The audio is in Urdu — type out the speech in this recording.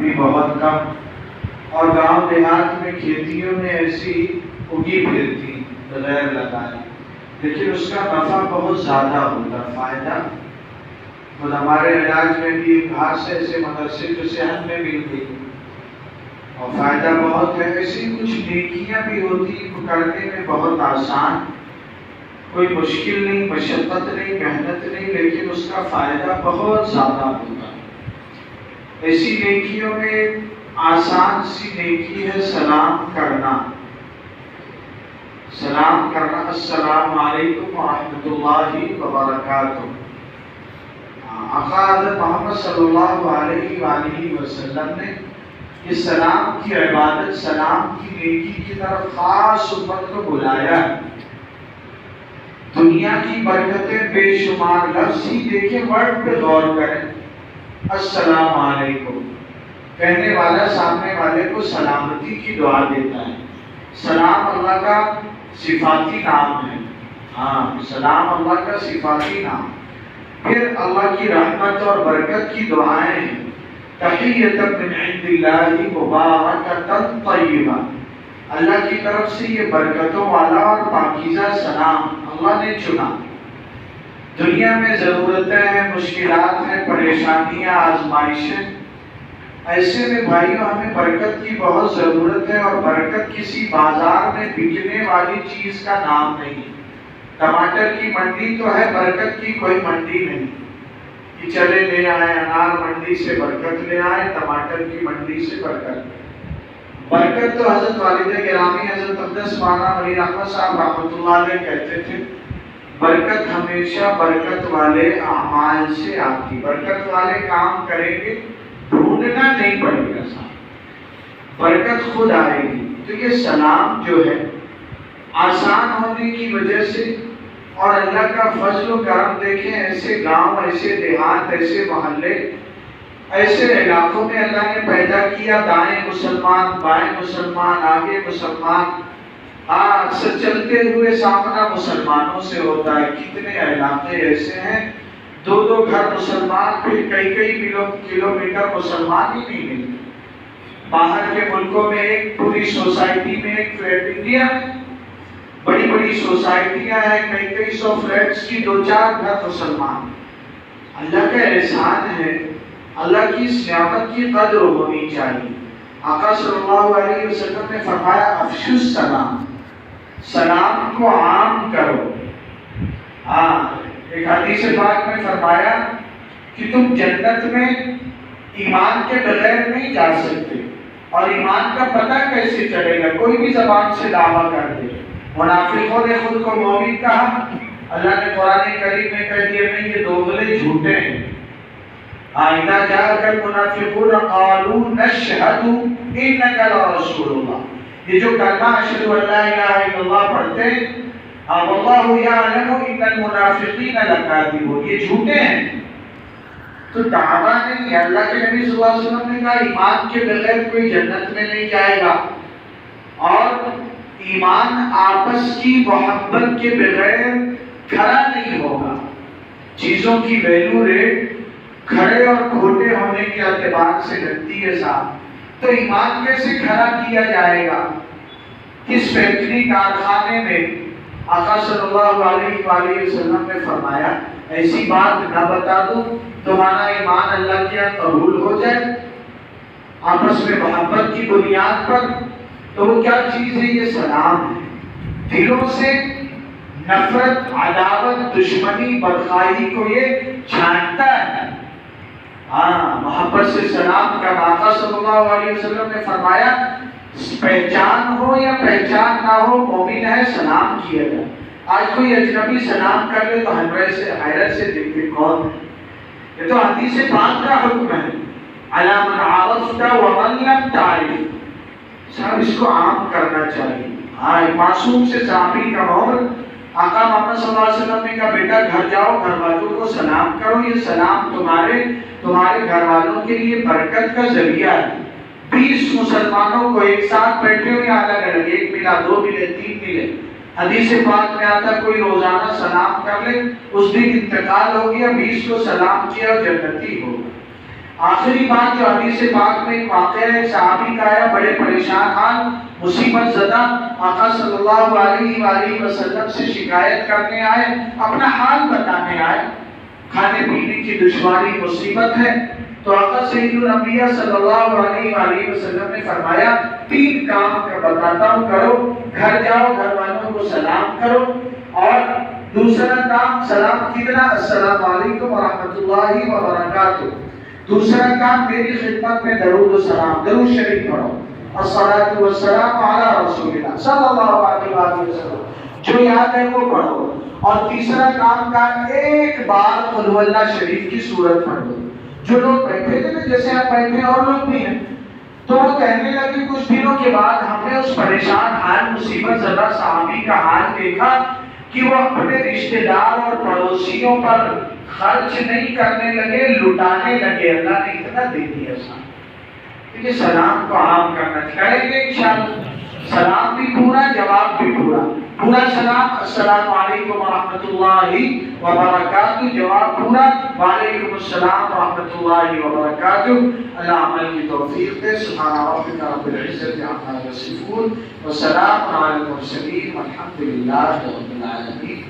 بھی بہت کم، اور گاؤں دیہات میں کھیتیوں میں ایسی اگی پھرتی بغیر لگائے، لیکن اس کا نفع بہت زیادہ ہوتا، فائدہ. خود ہمارے علاج میں بھی ایک گھاس ایسے مدرسے جو صحت میں مل گئی اور فائدہ بہت ہے. ایسی کچھ نیکیاں بھی ہوتی کرنے میں بہت آسان، کوئی مشکل نہیں، مشقت نہیں، محنت نہیں، لیکن اس کا فائدہ بہت زیادہ ہوتا. ایسی نیکیوں میں آسان سی نیکی ہے سلام کرنا. سلام کرنا، السلام علیکم ورحمۃ اللہ وبرکاتہ. آقا حضرت محمد صلی اللہ علیہ وآلہ وسلم نے اس سلام کی عبادت، سلام کی نیکی کی طرف خاص امت کو بلایا. دنیا کی برکتیں بے شمار، لفظ ہی دیکھیں، ورڈ پہ غور کریں. السلام علیکم کہنے والا سامنے والے کو سلامتی کی دعا دیتا ہے. سلام اللہ کا صفاتی نام ہے. ہاں، سلام اللہ کا صفاتی نام. پھر اللہ کی رحمت اور برکت کی دعائیں ہیں. تحیۃ من عند اللہ مبارکۃ طیبہ، اللہ کی طرف سے یہ برکتوں والا اور پاکیزہ سلام اللہ نے چنا. دنیا میں ضرورتیں ہیں، مشکلات ہیں، پریشانیاں، آزمائشیں. ایسے میں بھائیوں ہمیں برکت کی بہت ضرورت ہے، اور برکت کسی بازار میں بکنے والی چیز کا نام نہیں. ٹماٹر کی منڈی تو ہے، برکت کی کوئی منڈی نہیں کہ چلے لے آئے انار منڈی سے برکت لے آئے، ٹماٹر کی منڈی سے برکت. برکت تو حضرت والد گرامی حضرت اقدس مولانا ولی احمد صاحب رحمۃ اللہ علیہ کہتے تھے، برکت ہمیشہ برکت والے اعمال سے آتی. برکت والے کام کریں گے، ڈھونڈنا نہیں پڑے گا، برکت خود آئے گی. تو یہ سلام جو ہے آسان ہونے کی وجہ سے، اور اللہ کا فضل و کرم دیکھیں، ایسے گاؤں، ایسے دیہات، ایسے محلے، ایسے علاقوں میں اللہ نے پیدا کیا. دائیں مسلمان، بائیں مسلمان، آگے مسلمان، اکثر چلتے ہوئے سامنا مسلمانوں سے ہوتا ہے. کتنے علاقے ایسے ہیں، دو دو گھر مسلمان، پھر کئی کئی کلومیٹر مسلمان ہی نہیں ملتے. باہر کے ملکوں میں ایک پوری سوسائٹی میں ایک فلیٹ، انڈیا میں بڑی بڑی سوسائٹیاں ہیں، کئی کئی سو فلیٹس کی دو چار گھر مسلمان. اللہ کا احسان ہے، اللہ کی اس نعمت کی قدر ہونی چاہیے. آقا صلی اللہ علیہ وسلم نے فرمایا افشوا السلام، سلام کو عام کرو. ایک حدیث پاک میں فرمایا کہ تم جنت میں ایمان کے بغیر نہیں جا سکتے. اور ایمان کا پتہ کیسے چلے گا؟ کوئی بھی زبان سے دعویٰ کر دے. منافقوں نے خود کو مومن کہا، اللہ نے قرآن کریم میں کہہ دیا نہیں، یہ دوغلے جھوٹے ہیں. اذا جاءك المنافقون قالوا نشهد انك لرسول الله، یہ جو کلمہ اشہد ان لا الہ الا اللہ پڑھتے ہیں، واللہ یعلم ان المنافقین لکاذبون، یہ جھوٹے ہیں. تو دعویٰ نہیں ہے. اللہ کے نبی صلی اللہ علیہ وسلم نے کہا ایمان کے بغیر کوئی جنت میں نہیں جائے گا، اور ایمان آپس کی محبت کے بغیر کھڑا نہیں ہوگا. چیزوں کی ویلو ریٹ کھڑے اور کھوٹے ہونے کے اعتبار سے لگتی ہے صاحب. تو ایمان کیسے کھڑا کیا جائے گا؟ کس فیکٹری کارخانے میں آقا صلی اللہ علیہ وآلہ وسلم نے فرمایا ایسی بات نہ بتا دو تمہارا ایمان اللہ کے یہاں قبول ہو جائے آپس میں محبت کی بنیاد پر. تو وہ کیا چیز ہے؟ یہ سلام ہے. دلوں سے نفرت، عداوت، دشمنی، بدخواہی کو یہ چھانٹتا ہے. محبت سے سلام کا. آقا صلی اللہ علیہ وسلم نے فرمایا پہچان ہو یا پہچان نہ ہو، مومن ہے سلام کیا جائے. آج کوئی اجنبی سلام کر لے تو حیرت سے دیکھتے کون ہے. یہ تو حدیث پاک کا حکم ہے، علی من عرفت ومن لم تعرف. صاحب اس کو عام کرنا چاہیے. معصوم سے صحابی کا ماحول. آقا محمد صلی اللہ علیہ وسلم نے کہا بیٹا گھر جاؤ، گھر والوں کو سلام کرو. یہ سلام تمہارے گھر والوں کے لیے برکت کا ذریعہ ہے. 20 مسلمانوں کو ایک ساتھ بیٹھے ہوئے الگ الگ، ایک ملا، 2 ملے، 3 ملے. حدیث پاک میں آتا کوئی روزانہ سلام کر لے، اس دن انتقال ہو گیا، 20 کو سلام کیا اور جنتی ہو گیا. آخری بات جو حدیث پاک میں ایک واقعہ ہے، صحابی کا ہے، بڑے پریشان حال، مصیبت زدہ، آقا صلی اللہ علیہ وآلہ وسلم سے شکایت کرنے آئے، اپنا حال بتانے آئے، کھانے پینے کی دشواری مصیبت ہے۔ تو آقا سید الانبیاء صلی اللہ علیہ وآلہ وسلم نے فرمایا 3 کام کا بتاتا ہوں کرو، گھر جاؤ، گھر والوں کو سلام کرو، اور دوسرا کام سلام کتنا، السلام علیکم ورحمۃ اللہ وبرکاتہ۔ دوسرا کام میری خدمت میں درود و سلام، درود شریف پڑھو، الصلاۃ والسلام علی رسول اللہ صلی اللہ علیہ وآلہ وسلم، جو یاد ہے وہ پڑھو۔ اور تیسرا کام کا ایک بار قل هو اللہ شریف کی سورت پڑھ لو۔ جو لوگ بیٹھے تھے نا، جیسے آپ بیٹھے ہیں اور لوگ بھی ہیں، تو وہ کہنے لگے کچھ دنوں کے بعد ہم نے اس پریشان حال مصیبت زدہ صحابی کا حال دیکھا کہ وہ اپنے رشتہ دار اور پڑوسیوں پر خرچ نہیں کرنے لگے، لٹانے لگے۔ اللہ نے اتنا دے دیا سلام، یہ سلام کو عام کرنا چاہیے انشاءاللہ۔ سلام بھی پورا، جواب بھی پورا، پورا سلام السلام علیکم ورحمۃ اللہ وبرکاتہ، جواب پورا وعلیکم السلام ورحمۃ اللہ وبرکاتہ۔ اللہ عمل کی توفیق دے۔ سبحان ربک رب العزت عما یصفون وسلام علی المرسلین والحمد للہ رب العالمین۔